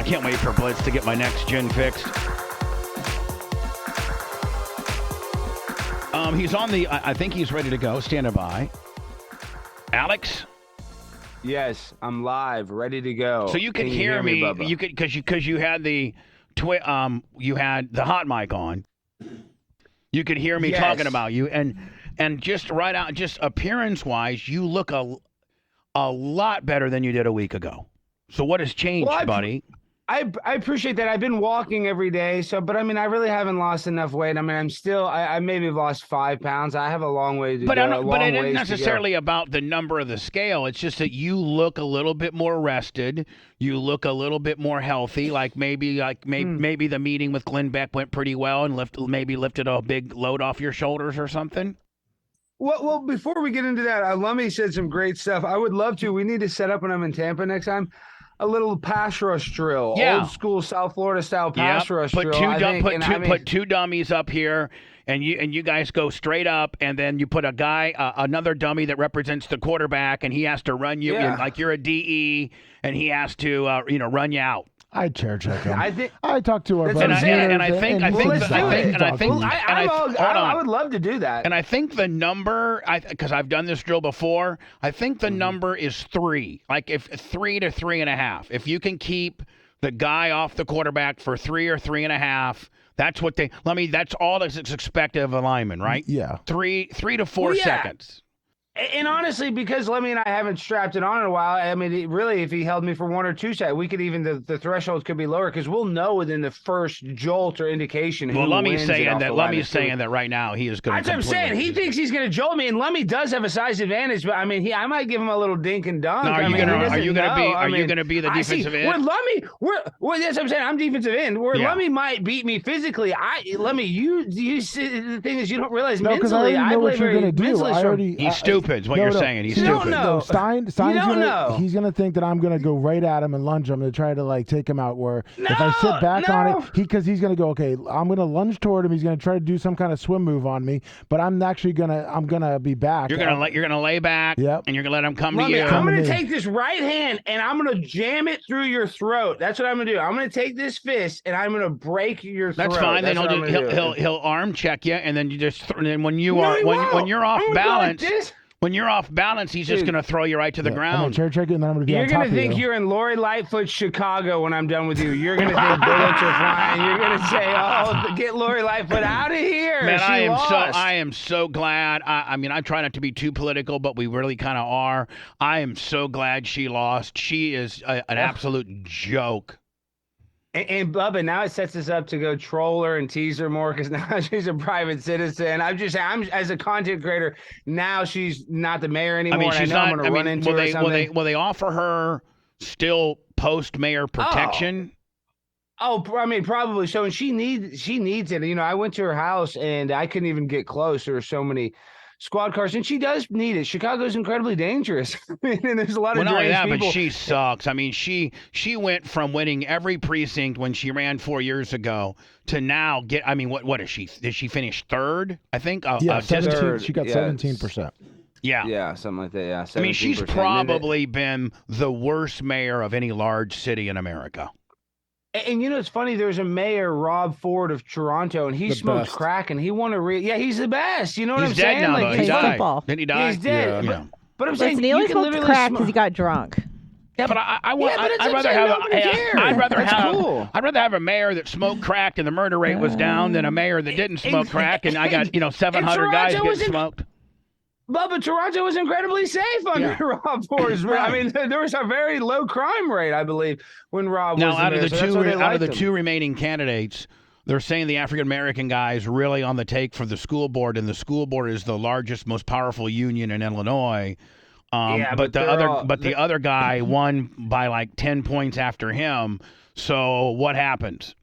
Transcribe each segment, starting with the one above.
Can't wait for Blitz to get my next gin fixed. He's on the. I think he's ready to go. Standing by. Alex. Yes, I'm live, ready to go. So you can hear me. Bubba? You could because you had the you had the hot mic on. You could hear me talking about you, and just right out, just appearance wise, you look a lot better than you did a week ago. So what has changed, buddy? I appreciate that. I've been walking every day, but I mean, I really haven't lost enough weight. I mean, I'm still, I maybe have lost 5 pounds. I have a long way to go. But it isn't necessarily about the number of the scale. It's just that you look a little bit more rested. You look a little bit more healthy. Maybe the meeting with Glenn Beck went pretty well and lifted a big load off your shoulders or something. Well, before we get into that, Lummy said some great stuff. I would love to. We need to set up when I'm in Tampa next time. A little pass rush drill, old school South Florida style pass rush drill. Put two dummies up here, and you guys go straight up, and then you put another dummy that represents the quarterback, and he has to run you like you're a DE, and he has to run you out. I chair check him. I talked to our buddies. I would love to do that. And I think the number, because I've done this drill before, I think the number is 3. Like if 3 to 3.5. If you can keep the guy off the quarterback for 3 or 3.5, that's what that's all that's expected of a lineman, right? Yeah. 3 to 4 seconds. And honestly, because Lemmy and I haven't strapped it on in a while, I mean, really, if he held me for 1 or 2 seconds, we could even, the thresholds could be lower because we'll know within the first jolt or indication. Well, Lummy's saying that right now he is going to. That's what I'm saying. He thinks he's going to jolt me, and Lummy does have a size advantage, but I mean, I might give him a little dink and dunk. Now, are you going to be the defensive end? With Lummy, that's what I'm saying. I'm defensive end. Where Lummy might beat me physically, Lummy, the thing is, you don't realize mentally, I know what you're going to do. He's stupid. Is what you're saying. He's stupid. No, Stein's he's gonna think that I'm gonna go right at him and lunge him to try to take him out. Where if I sit back on it, because he's gonna go, okay, I'm gonna lunge toward him. He's gonna try to do some kind of swim move on me, but I'm gonna be back. You're gonna lay back. Yep. And you're gonna let him come to you. I'm gonna take this right hand and I'm gonna jam it through your throat. That's what I'm gonna do. I'm gonna take this fist and I'm gonna break your throat. That's fine. Then he'll arm check you, and then you just when you're off balance. When you're off balance, he's just going to throw you right to the ground. I'm going to chair check it, and then I'm going to be on top of you. You're going to think you're in Lori Lightfoot, Chicago when I'm done with you. You're going to think bullets are flying. You're going to say, oh, get Lori Lightfoot out of here. Man, I am so glad. I mean, I try not to be too political, but we really kind of are. I am so glad she lost. She is an absolute joke. And Bubba, now it sets us up to go troll her and tease her more because now she's a private citizen. I'm as a content creator, now she's not the mayor anymore. I mean, she's I'm going to run into her or something. Will they offer her still post-mayor protection? Oh, I mean, probably so. And she needs it. You know, I went to her house and I couldn't even get close. There were so many squad cars, and she does need it. Chicago's incredibly dangerous. And there's a lot of people. But she sucks. I mean, she went from winning every precinct when she ran 4 years ago to now get. I mean, what is she? Did she finish third? I think. 17. She got 17%. Yeah, something like that. Yeah, 17%. I mean, she's probably been the worst mayor of any large city in America. And you know, it's funny. There's a mayor, Rob Ford of Toronto, and he smoked crack, and he won a he's the best. You know what I'm saying? He's dead now, though. He died. Football. Didn't he die? He's dead. Yeah. But I'm saying he only smoked crack because he got drunk. Yeah, but I'd rather have a mayor that smoked crack and the murder rate was down than a mayor that didn't smoke crack and I got 700 guys getting smoked. But Toronto was incredibly safe under Rob Ford's. I mean, there was a very low crime rate, I believe, when Rob was out of the two remaining candidates, they're saying the African American guy is really on the take for the school board, and the school board is the largest, most powerful union in Illinois. But the other guy won by like 10 points after him. So what happens?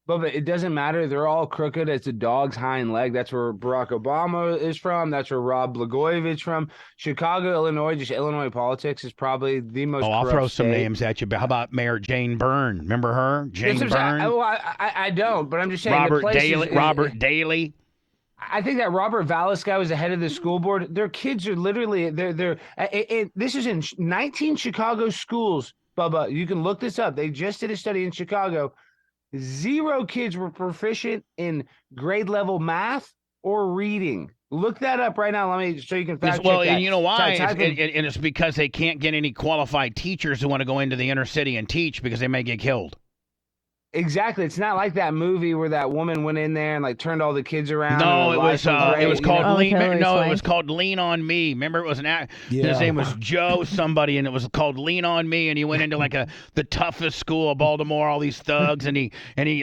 But it doesn't matter. They're all crooked as a dog's hind leg. That's where Barack Obama is from. That's where Rod Blagojevich from. Chicago, Illinois, just Illinois politics is probably the most corrupt I'll throw some state. names at you. But how about Mayor Jane Byrne? Remember her? Jane Byrne? I don't, but I'm just saying. Robert Daley. I think that Robert Vallis guy was the head of the school board. Their kids are literally, this is in 19 Chicago schools. Bubba, you can look this up. They just did a study in Chicago. 0 kids were proficient in grade level math or reading. Look that up right now. So you can fact check that. And you know why? And it's because they can't get any qualified teachers who want to go into the inner city and teach because they may get killed. Exactly. It's not like that movie where that woman went in there and like turned all the kids around. No, it was called it was called Lean on Me. Remember, it was his name was Joe somebody, and it was called Lean on Me. And he went into like the toughest school of Baltimore, all these thugs, and he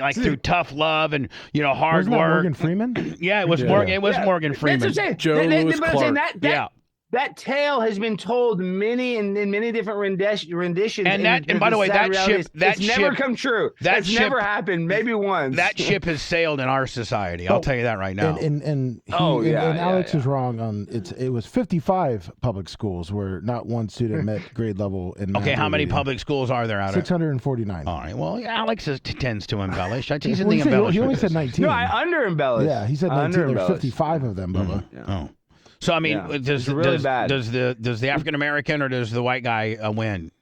like through tough love and hard work. Morgan Freeman? Yeah, it was Morgan. It was Morgan Freeman. That's what I'm saying. Joe Louis Clark. That tale has been told in many different renditions. And by the way, it's never come true. That's never happened. Maybe once. That ship has sailed in our society. I'll tell you that right now. And Alex is wrong on it was 55 public schools where not one student met grade level in math. Okay, how many public schools are there out of 649? All right. Well, Alex tends to embellish. He's in the embellishment. He only said 19. No, I under-embellished. Yeah, he said 19. There's 55 of them, Bubba. Yeah. Oh. So I mean, does the African American or does the white guy win?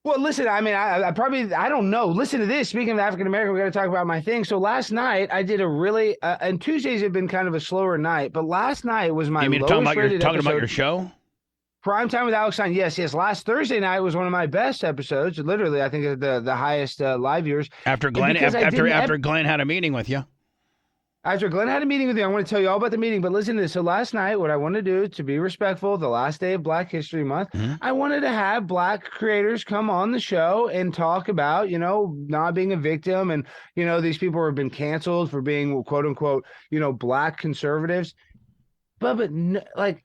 Well, listen, I mean, I don't know. Listen to this. Speaking of African American, we got to talk about my thing. So last night I did a really, and Tuesdays have been kind of a slower night, but last night was my lowest rated talking episode. about your show? Prime Time with Alex Stein. Yes. Last Thursday night was one of my best episodes. Literally, I think the highest live viewers. After Glenn had a meeting with you. After Glenn had a meeting with you, I want to tell you all about the meeting, but listen to this. So last night, what I wanted to do to be respectful, the last day of Black History Month, I wanted to have Black creators come on the show and talk about, not being a victim and, these people have been canceled for being quote unquote, Black conservatives. But like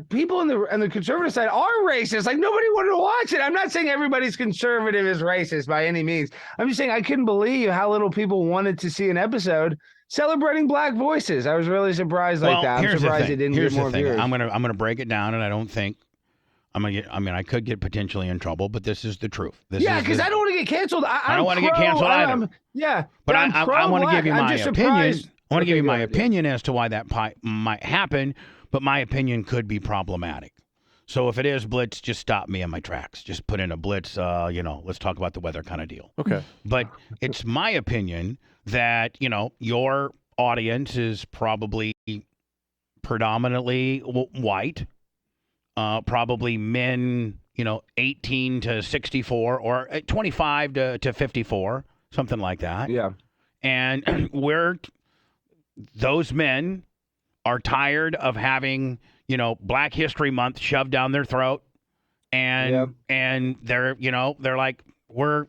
people on the conservative side are racist. Like nobody wanted to watch it. I'm not saying everybody's conservative is racist by any means. I'm just saying I couldn't believe how little people wanted to see an episode celebrating Black voices. I was really surprised like that. I'm surprised it didn't get more viewers. I'm gonna break it down, and I don't think I'm gonna get. I mean, I could get potentially in trouble, but this is the truth. Because I don't want to get canceled. I don't want to get canceled either. But I want to give you my opinion. I want to give you my opinion as to why that might happen, but my opinion could be problematic. So if it is blitz, just stop me in my tracks. Just put in a blitz. Let's talk about the weather kind of deal. Okay. But it's my opinion that, your audience is probably predominantly white, probably men, 18 to 64 or 25 to 54, something like that. Yeah. And those men are tired of having, Black History Month shoved down their throat. And they're like, we're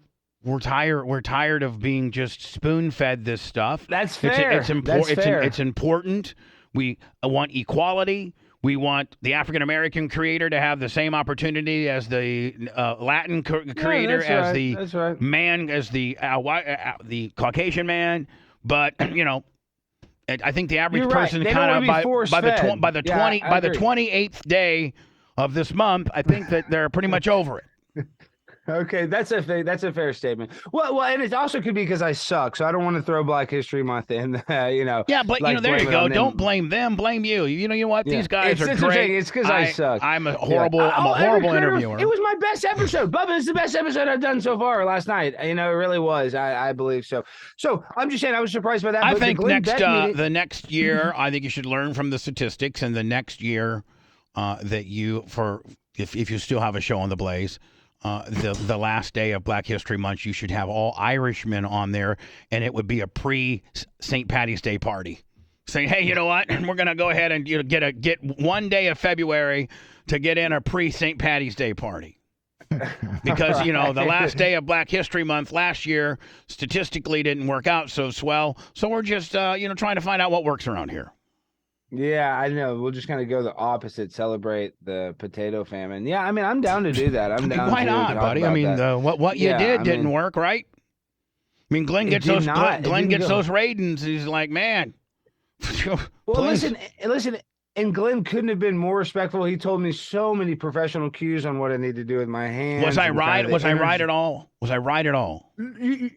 tired of being just spoon-fed this stuff. That's fair. It's important. We want equality. We want the African American creator to have the same opportunity as the Latin creator, the man, as the Caucasian man. But I think the average person kind of by the 28th day of this month, I think that they're pretty much over it. Okay, that's a fair statement. Well, and it also could be because I suck, so I don't want to throw Black History Month in. Yeah, but there you go. Don't blame them, blame you. You know what? These guys are great. It's because I suck. I'm a horrible interviewer. It was my best episode, Bubba. It's the best episode I've done so far last night. It really was. I believe so. So I'm just saying I was surprised by that. I think the next year, I think you should learn from the statistics, and the next year that if you still have a show on the Blaze. The last day of Black History Month, you should have all Irishmen on there, and it would be a pre-St. Patty's Day party. Saying, hey, you know what? We're going to go ahead and get one day of February to get in a pre-St. Patty's Day party. Because, the last day of Black History Month last year statistically didn't work out so swell. So we're just, trying to find out what works around here. Yeah, I know. We'll just kind of go the opposite, celebrate the potato famine. Yeah, I mean, I'm down to do that. I'm down. Why not, buddy? I mean, what you did didn't work, right? I mean, Glenn gets those ratings. He's like, man. Well, listen, and Glenn couldn't have been more respectful. He told me so many professional cues on what I need to do with my hands. Was I right? Was I right at all? Was I right at all?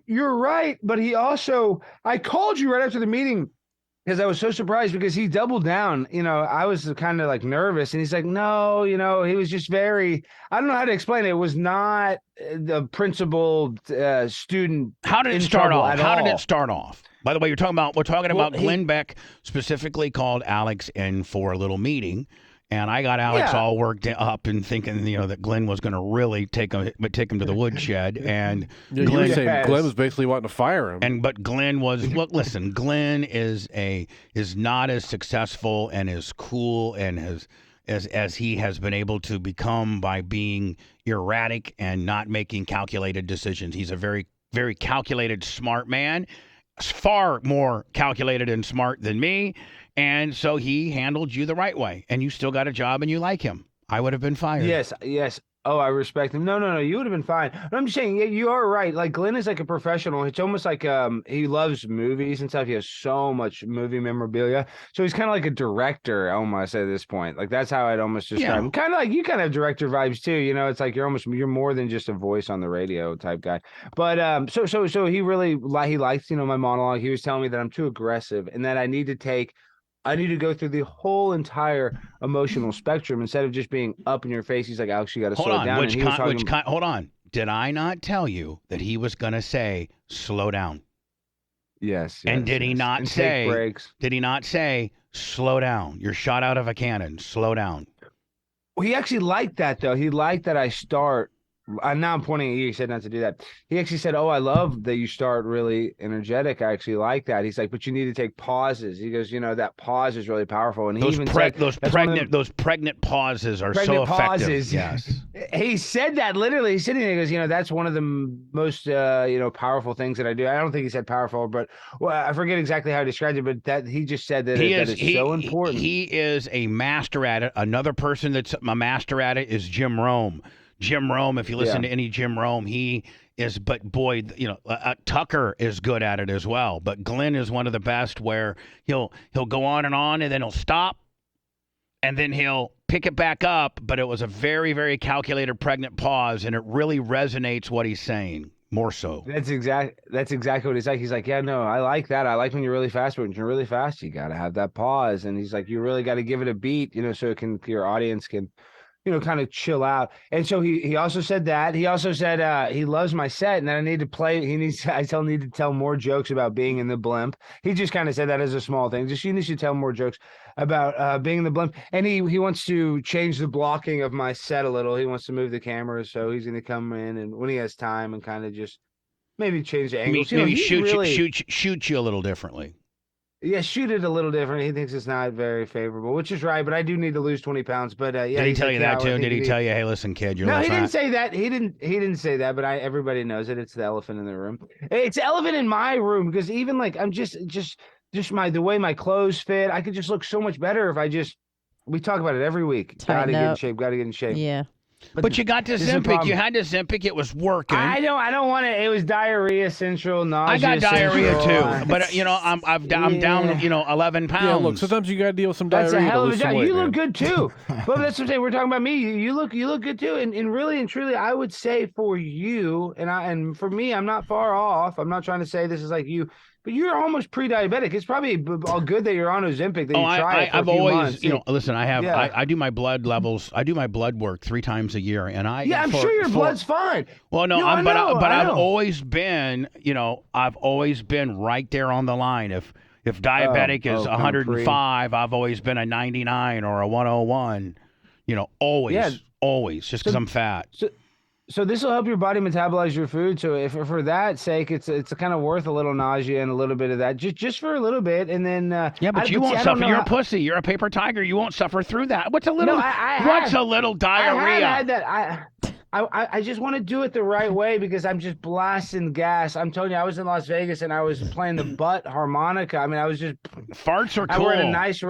You're right, but I called you right after the meeting. Because I was so surprised because he doubled down. I was kind of like nervous, and he's like, no, he was just very. I don't know how to explain it. It was not the principal student. How did it start off? How did it start off? By the way, we're talking about Glenn Beck specifically called Alex in for a little meeting. And I got Alex all worked up and thinking, that Glenn was going to really take him to the woodshed. And Glenn was basically wanting to fire him. But Glenn was listen. Glenn is not as successful and as cool and as he has been able to become by being erratic and not making calculated decisions. He's a very, very calculated, smart man, far more calculated and smart than me. And so he handled you the right way, and you still got a job, and you like him. I would have been fired. Yes. Oh, I respect him. No, you would have been fine. But I'm just saying, you are right. Like Glenn is like a professional. It's almost like he loves movies and stuff. He has so much movie memorabilia. So he's kind of like a director, almost at this point. Like that's how I'd almost describe him. Kind of like you kind of have director vibes too. It's like you're more than just a voice on the radio type guy. But so he likes my monologue. He was telling me that I'm too aggressive and that I need to go through the whole entire emotional spectrum instead of just being up in your face. He's like, Alex, you got to slow down. Hold on. Did I not tell you that he was going to say, slow down? Yes. And did he not say, take breaks? Did he not say, slow down? You're shot out of a cannon. Slow down. Well, he actually liked that, though. He liked that I start. Now I'm pointing at you. He said not to do that. He actually said, I love that you start really energetic. I actually like that. He's like, but you need to take pauses. He goes, that pause is really powerful. And he even said those pregnant pauses are so effective. Pauses. Yes. He said that literally. He's sitting there. He goes, that's one of the most, powerful things that I do. I don't think he said powerful, but I forget exactly how he described it, but that he just said that it's so important. He is a master at it. Another person that's a master at it is Jim Rome. Jim Rome, if you listen to any Jim Rome, he is, but boy, Tucker is good at it as well. But Glenn is one of the best where he'll go on and then he'll stop and then he'll pick it back up. But it was a very, very calculated pregnant pause, and it really resonates what he's saying more so. That's exactly what he's like. He's like, yeah, no, I like that. I like when you're really fast, but when you're really fast, you got to have that pause. And he's like, you really got to give it a beat, so your audience can kind of chill out. And so he also said that. He also said he loves my set and that I need to play. Need to tell more jokes about being in the blimp. He just kind of said that as a small thing. Just you need to tell more jokes about being in the blimp. And he wants to change the blocking of my set a little. He wants to move the camera, so he's going to come in and when he has time and kind of just maybe change the angles. Maybe shoot you a little differently. Yeah, shoot it a little different. He thinks it's not very favorable, which is right. But I do need to lose 20 pounds. But did he tell you that too? Did he tell you, hey, listen, kid, you're no? He didn't say that. He didn't say that. But everybody knows it. It's the elephant in the room. It's the elephant in my room because even like I'm just the way my clothes fit. I could just look so much better if I just. We talk about it every week. Gotta get in shape. Gotta get in shape. Yeah. But you got to Zempic. You had to Zempic. It was working. I don't want it. It was diarrhea central. Nausea. I got diarrhea central. too. But I'm down 11 pounds. Yeah, look. Sometimes you got to deal with some diarrhea. That's a hell of a job. You man. look good too. But that's what I'm saying. We're talking about me. You look good too. And really and truly, I would say for you and for me, I'm not far off. I'm not trying to say this is like you. But you're almost pre-diabetic. It's probably all good that you're on Ozempic. That you try it for a few months. Listen. I do my blood levels. I do my blood work 3 times a year, and I'm sure your blood's fine. Well, no, I've always been, I've always been right there on the line. If diabetic is 105, I've always been a 99 or a 101. Always, just because I'm fat. So this will help your body metabolize your food. So if for that sake, it's kind of worth a little nausea and a little bit of that, just for a little bit, and then but you won't suffer. You're a pussy. You're a paper tiger. You won't suffer through that. What's a little? What's a little diarrhea? I had that. I just want to do it the right way because I'm just blasting gas. I'm telling you, I was in Las Vegas and I was playing the butt harmonica. I mean, I was just farts are cool. I were at a nice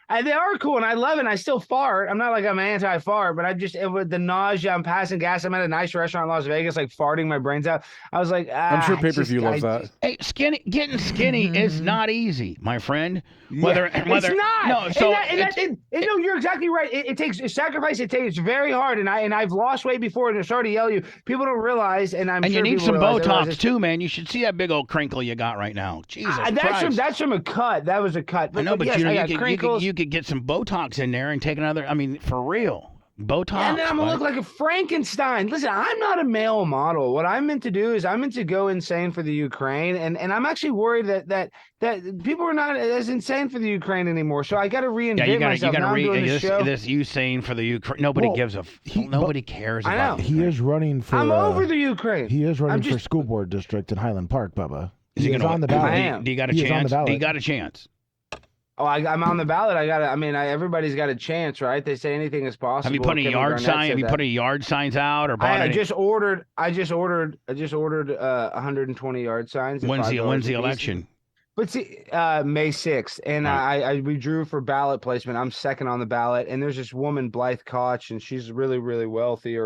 They are cool, and I love it. And I still fart. I'm not like I'm anti-fart, but with the nausea, I'm passing gas. I'm at a nice restaurant in Las Vegas, like farting my brains out. I was like, I'm sure pay-per-view loves that. Hey, getting skinny is not easy, my friend. Whether it's not. No, so no, you're exactly right. It takes a sacrifice. It's very hard, and I've lost weight before, and I'm sorry to yell at you. People don't realize, and sure you need some realize, Botox too, man. You should see that big old crinkle you got right now. Jesus Christ. That's from a cut. That was a cut. I know, but yes, you could get some Botox in there and take another. I mean, for real. Botox. And then I'm gonna look like a Frankenstein. Listen, I'm not a male model. What I'm meant to do is I'm meant to go insane for the Ukraine, and I'm actually worried that people are not as insane for the Ukraine anymore. So I got to reinvent myself. You got to this Ukraine for the Ukraine. Nobody nobody cares about. He is running for. I'm over the Ukraine. He is running for school board district in Highland Park, Bubba. Is he on the ballot? Do you got a chance? Do you got a chance? Oh, I'm on the ballot. Everybody's got a chance, right? They say anything is possible. Have you put any yard signs? Have you put any yard signs out or bought I just ordered 120 yard signs. When's the election? But see, May 6th, and we drew for ballot placement. I'm second on the ballot, and there's this woman, Blythe Koch, and she's really, really wealthy,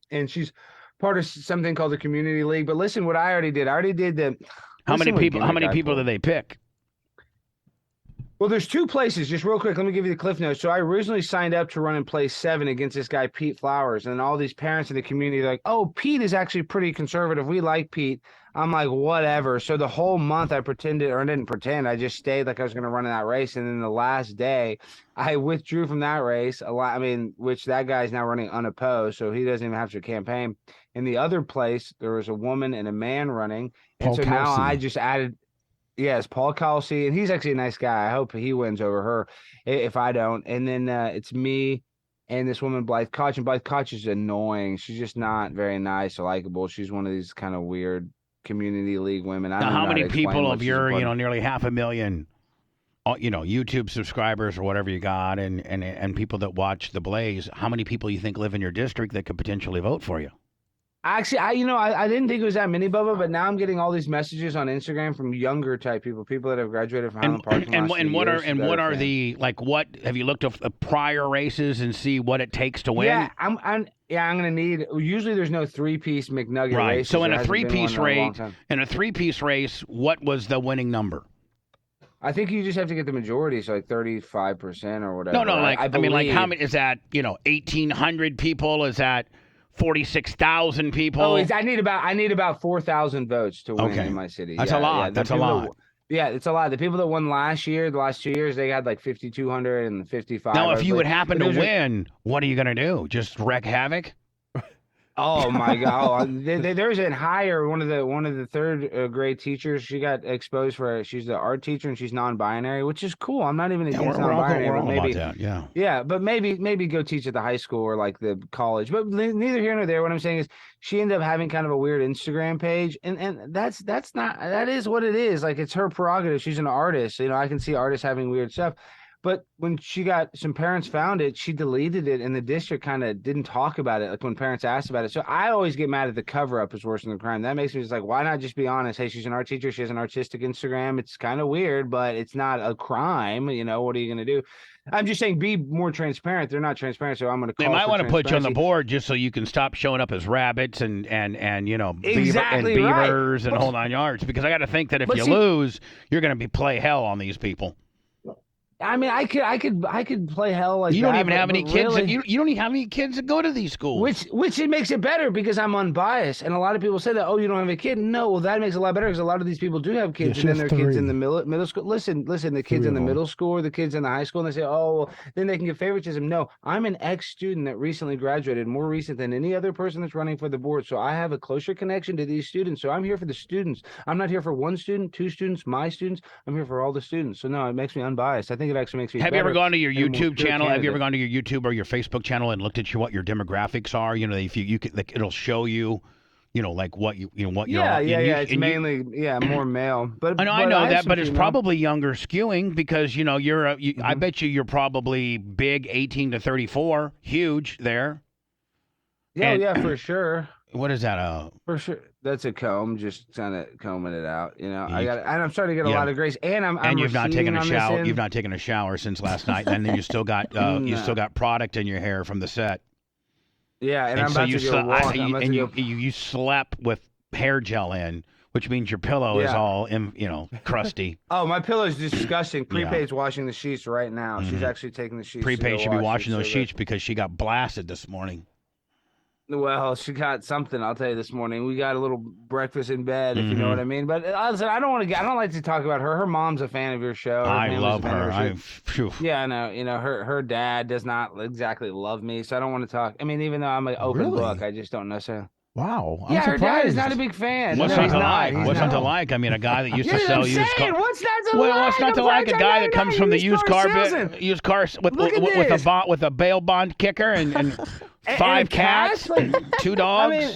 and she's part of something called the Community League. But listen, what I already did the. How many people do they pick? Well, there's two places. Just real quick, let me give you the cliff notes. So I originally signed up to run in place 7 against this guy, Pete Flowers. And all these parents in the community are like, oh, Pete is actually pretty conservative. We like Pete. I'm like, whatever. So the whole month I didn't pretend. I just stayed like I was going to run in that race. And then the last day, I withdrew from that race. Which that guy's now running unopposed. So he doesn't even have to campaign. In the other place, there was a woman and a man running. And so now I just added. Yes, Paul Kelsey, and he's actually a nice guy. I hope he wins over her if I don't. And then it's me and this woman, Blythe Koch. And Blythe Koch is annoying. She's just not very nice or likable. She's one of these kind of weird community league women. Now, how many people of your, nearly 500,000, YouTube subscribers or whatever you got, and people that watch The Blaze, how many people you think live in your district that could potentially vote for you? Actually, I didn't think it was that many, Bubba, but now I'm getting all these messages on Instagram from younger type people that have graduated from Highland Park. What have you looked at prior races and see what it takes to win? Yeah, I'm gonna need. Usually, there's no 3-piece McNugget right. race. So in a 3-piece race, what was the winning number? I think you just have to get the majority, so like 35% or whatever. No, how many is that? 1,800 people? Is that 46,000 people? Oh, I need about 4,000 votes to win in my city. That's a lot. Yeah, that's a lot. It's a lot. The people that won the last 2 years, they had like 5,200 and 55. Now, if you would happen to win, what are you going to do? Just wreak havoc? Oh my God! There's a hire. One of the third grade teachers. She got exposed for. She's the art teacher and she's non-binary, which is cool. I'm not even against non-binary. We're all about that. Yeah. Yeah, but maybe go teach at the high school or like the college. But neither here nor there. What I'm saying is, she ended up having kind of a weird Instagram page, and that is what it is. Like, it's her prerogative. She's an artist. I can see artists having weird stuff. But when some parents found it, she deleted it, and the district kind of didn't talk about it, like when parents asked about it. So I always get mad at the cover-up is worse than the crime. That makes me just like, why not just be honest? Hey, she's an art teacher. She has an artistic Instagram. It's kind of weird, but it's not a crime. What are you going to do? I'm just saying be more transparent. They're not transparent, so I'm going to call. They might want to put you on the board just so you can stop showing up as rabbits and exactly beavers and whole 9 yards. Because I got to think that if you lose, you're going to play hell on these people. I mean, I could play hell like that. You don't even have any kids. Really, you don't even have any kids that go to these schools. Which it makes it better because I'm unbiased. And a lot of people say that, oh, you don't have a kid. No, well, that makes it a lot better because a lot of these people do have kids, and then their kids in the middle school. Listen, the kids in the middle school or the kids in the high school, and they say, oh, well, then they can get favoritism. No, I'm an ex-student that recently graduated, more recent than any other person that's running for the board. So I have a closer connection to these students. So I'm here for the students. I'm not here for one student, 2 students, my students. I'm here for all the students. So no, it makes me unbiased. I think it actually makes me. Have you ever gone to your YouTube channel? Have you ever gone to your YouTube or your Facebook channel and looked at what your demographics are? If you could, like, it'll show you, like what you're. It's mainly more male. But I know that, but it's probably younger skewing because I bet you're probably big 18 to 34, huge there. Yeah, for sure. What is that? For sure. That's a comb, just kind of combing it out. And I'm starting to get a lot of grace. And you've not taken a shower. You've not taken a shower since last night. And then you still got you still got product in your hair from the set. Yeah, and I'm about to go walk. You slept with hair gel in, which means your pillow is all crusty. Oh, my pillow is disgusting. Prepaid's washing the sheets right now. She's actually taking the sheets. Prepaid should be washing those sheets because she got blasted this morning. Well, she got something, I'll tell you, this morning. We got a little breakfast in bed, if you know what I mean. But I don't like to talk about her. Her mom's a fan of your show. I love her. Yeah, I know. Her dad does not exactly love me, so I don't want to talk. I mean, even though I'm an open book, I just don't necessarily. Wow. I'm surprised. Her dad is not a big fan. What's not to like? What's not to like? I mean, a guy that used to sell used cars. What's not to like? Well, what's not to like? A guy that comes from the used car with a bail bond kicker and 5 cats, 2 dogs. I mean,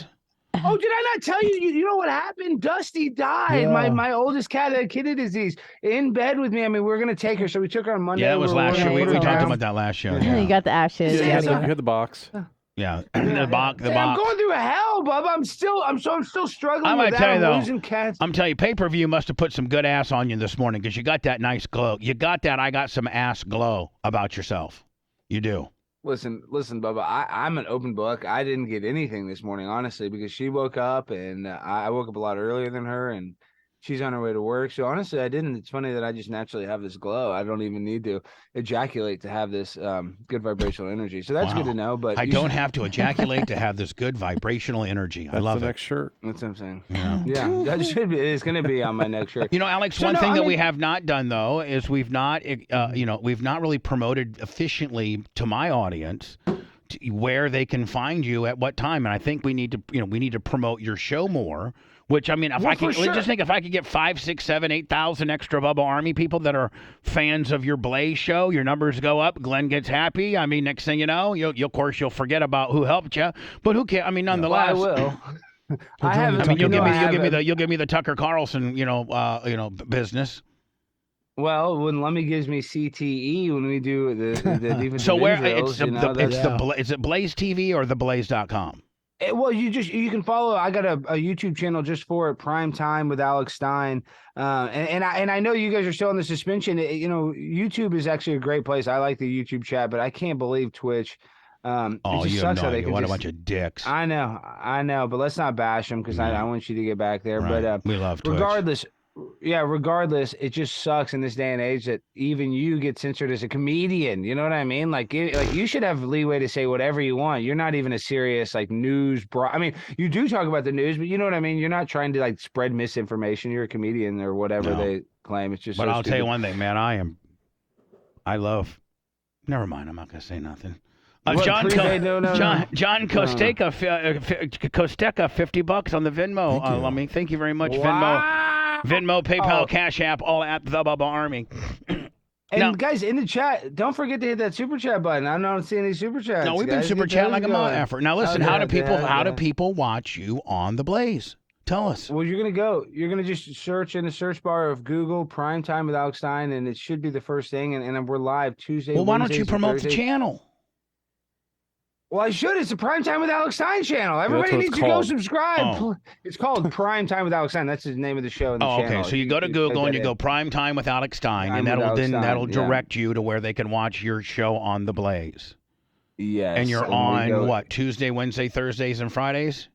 did I not tell you? You know what happened? Dusty died. Yeah. My oldest cat had kidney disease in bed with me. I mean, we were going to take her, so we took her on Monday. Yeah, it was last year. We talked about that last year. Yeah. You got the ashes. Yeah, you had the box. Yeah, the box. I'm going through hell, Bubba. I'm still struggling with that. I'm losing cats. I'm telling you, pay-per-view must have put some good ass on you this morning because you got that nice glow. You got that I got some ass glow about yourself. You do. Listen, Bubba, I'm an open book. I didn't get anything this morning, honestly, because she woke up and I woke up a lot earlier than her, and she's on her way to work. So honestly, I didn't. It's funny that I just naturally have this glow. I don't even need to ejaculate to have this good vibrational energy. So that's good to know. But I don't have to ejaculate to have this good vibrational energy. I love the it. Next shirt. That's what I'm saying. Yeah, that should be. It's going to be on my next shirt. Alex, one thing that we have not done though is we've not really promoted efficiently to my audience where they can find you at what time, and I think we need to promote your show more. Which, I mean, if I could get 5, 6, 7, 8,000 extra Bubba Army people that are fans of your Blaze show, your numbers go up. Glenn gets happy. I mean, next thing you know, you'll forget about who helped you. But who cares? I mean, nonetheless, well, I will. You'll give me the Tucker Carlson, business. Well, when Lummy gives me CTE when we do the defensive so where drills, is it Blaze TV or theblaze.com? Well, you can follow. I got a YouTube channel just for it, Prime Time with Alex Stein, and I know you guys are still in the suspension. YouTube is actually a great place. I like the YouTube chat, but I can't believe Twitch. It just sucks how they can what a bunch of dicks. I know, but let's not bash them because I want you to get back there. Right. But we love Twitch. Regardless, it just sucks in this day and age that even you get censored as a comedian. You know what I mean? Like you should have leeway to say whatever you want. You're not even a serious news I mean, you do talk about the news, but you know what I mean? You're not trying to spread misinformation. You're a comedian or whatever they claim. It's just. But I'll tell you one thing, man. Never mind. I'm not going to say nothing. John Costeca, $50 on the Venmo. Let me thank you very much, Venmo, PayPal, Cash App, all at the Bubba Army. And guys in the chat, don't forget to hit that super chat button. I don't see any super chats. No, we've been super chatting like a motherfucker. Now listen, how do people watch you on the Blaze? Tell us. Well, you're gonna just search in the search bar of Google Prime Time with Alex Stein, and it should be the first thing. And we're live Tuesday. Well, why don't you promote the channel? Well, I should. It's the Prime Time with Alex Stein channel. Everybody needs to go subscribe. Oh. It's called Prime Time with Alex Stein. That's the name of the show. In the channel. Okay. So you go to Google and you go Prime Time with Alex Stein, and that'll direct you to where they can watch your show on the Blaze. Yes. And you're on what? Tuesday, Wednesday, Thursdays, and Fridays?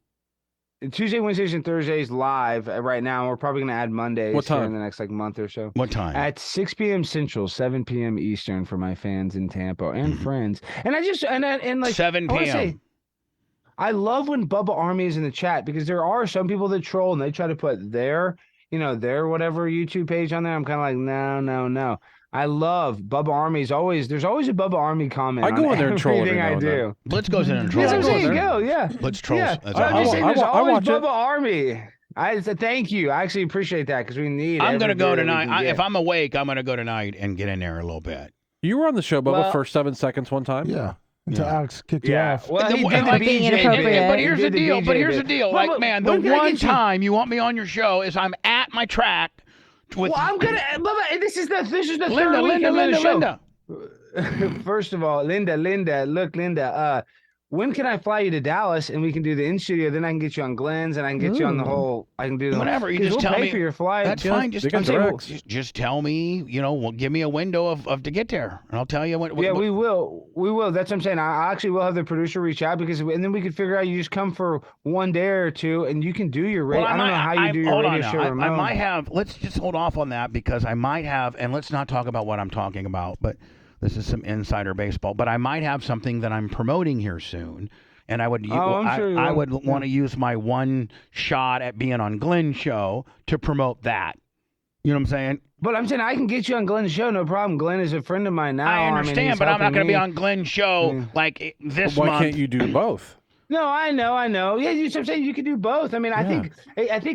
Tuesday, Wednesdays, and Thursdays live right now. We're probably going to add Mondays in the next month or so. What time? At 6 p.m. Central, 7 p.m. Eastern for my fans in Tampa and friends. And I just and 7 p.m. I love when Bubba Army is in the chat because there are some people that troll and they try to put their whatever YouTube page on there. I'm kind of like, no. I love Bubba Army's always. There's always a Bubba Army comment. I go in there and troll everything I do. Blitz goes in and trolls. There you go. Yeah. Blitz trolls. Yeah. I'm just saying, there's always Bubba Army. I said thank you. I actually appreciate that because we need. I'm gonna go tonight. If I'm awake, I'm gonna go tonight and get in there a little bit. You were on the show, Bubba, for 7 seconds one time. Yeah. Until Alex kicked you off. Well, he did the BJ. But here's the deal. The one time you want me on your show is I'm at my track. I'm gonna. Bubba, this is the third weekend of the show. First of all, Linda, look, Linda. when can I fly you to Dallas and we can do the in studio? Then I can get you on Glenn's and I can get you on the whole. I can do the whatever. You just tell pay me for your flight. That's fine. Just tell me. Give me a window of to get there, and I'll tell you when. Yeah, we will. We will. That's what I'm saying. I actually will have the producer reach out and then we can figure out. You just come for one day or two, and you can do your radio. I don't know how you do your radio show. I might have. Let's just hold off on that because I might have, and let's not talk about what I'm talking about. But this is some insider baseball. But I might have something that I'm promoting here soon. And I would, I would want to use my one shot at being on Glenn's show to promote that. You know what I'm saying? But I'm saying I can get you on Glenn's show, no problem. Glenn is a friend of mine now. I understand, but I'm not going to be on Glenn's show like this month. Why can't you do both? No, I know. Yeah, I'm saying you could do both. I mean, I think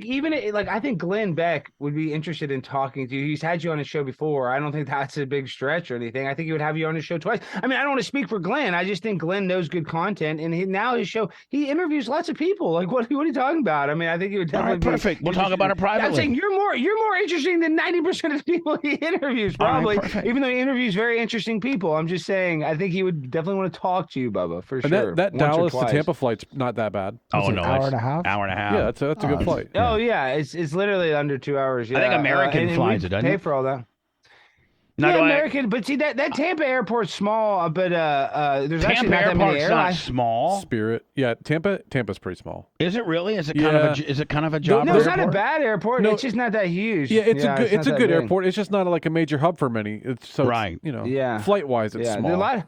even I think Glenn Beck would be interested in talking to you. He's had you on his show before. I don't think that's a big stretch or anything. I think he would have you on his show twice. I mean, I don't want to speak for Glenn. I just think Glenn knows good content, and now his show, he interviews lots of people. Like, what are you talking about? I mean, I think he would definitely be perfect. We'll talk about it privately. I'm saying you're more interesting than 90% of the people he interviews, probably. Even though he interviews very interesting people, I'm just saying I think he would definitely want to talk to you, Bubba, for sure. That Dallas to Tampa flight's not that bad. Oh no, hour and a half. Yeah, that's a good flight. Oh yeah, it's literally under 2 hours. Yeah. I think American flies it, doesn't pay it? for all that. Yeah, American, but see that Tampa airport's small, but there's actually not that many airlines. Not small. Spirit, yeah, Tampa's pretty small. Is it really? Is it kind of a job? No, it's not a bad airport. No, it's just not that huge. Yeah, it's a good airport. It's just not like a major hub for many. It's flight wise, it's small.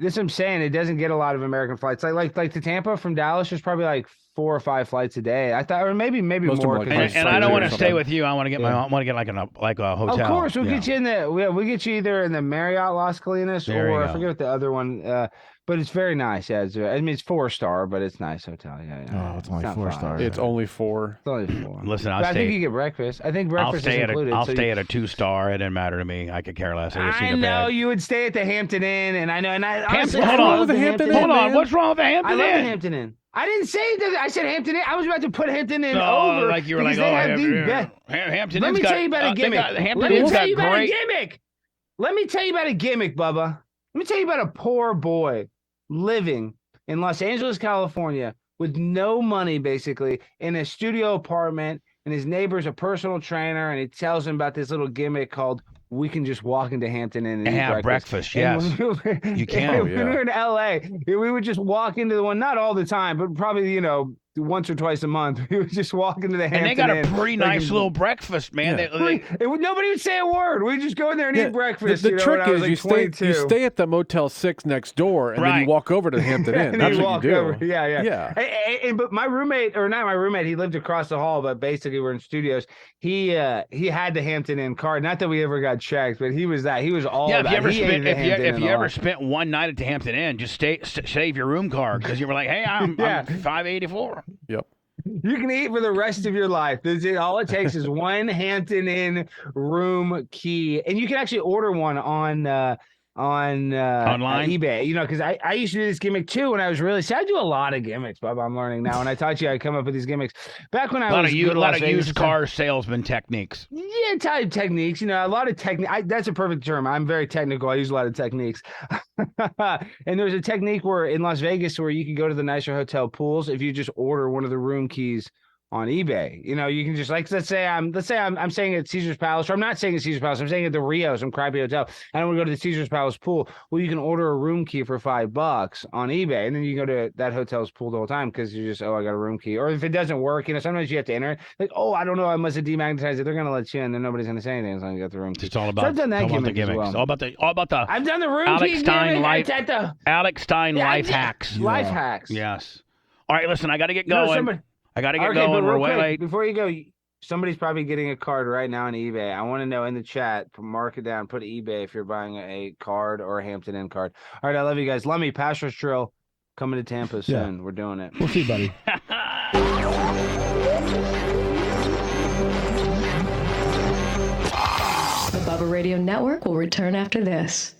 This I'm saying, it doesn't get a lot of American flights. Like to Tampa from Dallas, there's probably like 4 or 5 flights a day. I thought, or maybe more. And I don't want to stay with you. I want to get like a hotel. Of course, we'll get you in we'll get you either in the Marriott Las Colinas or I forget what the other one. But it's very nice. Yeah, it's 4-star, but it's nice hotel. Yeah. Oh, it's only 4 stars. It's only 4. It's only 4. Listen, I think you get breakfast. I think breakfast is included. I'll stay at a 2-star. It didn't matter to me. I could care less. I know you would stay at the Hampton Inn, and I know. And honestly, hold on. What's wrong with the Hampton Inn? I love the Hampton Inn. I didn't say that. I said Hampton Inn. I was about to put Hampton Inn over. Like you were like, Hampton Inn. Let me tell you about a gimmick. Let me tell you about a gimmick. Let me tell you about a gimmick, Bubba. Let me tell you about a poor boy living in Los Angeles, California, with no money, basically, in a studio apartment, and his neighbor's a personal trainer, and he tells him about this little gimmick called we can just walk into Hampton Inn and have breakfast. Yes, you can. When we were in LA, we would just walk into the one, not all the time, but probably, once or twice a month. We would just walk into the Hampton Inn. And they got a pretty nice little breakfast, man. Yeah. Nobody would say a word. We'd just go in there and eat breakfast. The trick is you stay at the Motel 6 next door, and then you walk over to the Hampton Inn. That's what you do. Over. Yeah. But my roommate, or not my roommate, he lived across the hall, but basically we're in studios. He had the Hampton Inn card. Not that we ever got checked, but he was that. He was all about it. If you ever spent one night at the Hampton Inn, just save your room card because you were like, hey, I'm $584. Yep. You can eat for the rest of your life. All it takes is one Hampton Inn room key, and you can actually order one on online eBay. Because I used to do this gimmick too when I was really. See, I do a lot of gimmicks, Bubba. I'm learning now. When I taught you, I come up with these gimmicks. Back when I was a lot of used car salesman techniques. Yeah, type techniques. A lot of technique. That's a perfect term. I'm very technical. I use a lot of techniques. And there's a technique where in Las Vegas where you can go to the nicer hotel pools if you just order one of the room keys on eBay. You can just let's say I'm staying at Caesar's Palace, or I'm not staying at Caesar's Palace, I'm staying at the Rio, some crappy hotel, and I want to go to the Caesar's Palace pool. Well, you can order a room key for $5 on eBay, and then you go to that hotel's pool the whole time because you just, I got a room key. Or if it doesn't work, sometimes you have to enter it. Like, I don't know, I must have demagnetized it. They're gonna let you in, then nobody's gonna say anything as long as you got the room key. It's all about. So I've done that gimmick as well. All about the. I've done the room key gimmick. Alex Stein life hacks. Life hacks. Yes. All right, listen, I got to get going. I got to get going. We're way late. Before you go, somebody's probably getting a card right now on eBay. I want to know in the chat, mark it down, put eBay if you're buying a card or a Hampton Inn card. All right, I love you guys. Lummy, Pastor's Drill, coming to Tampa soon. We're doing it. We'll see, buddy. The Bubba Radio Network will return after this.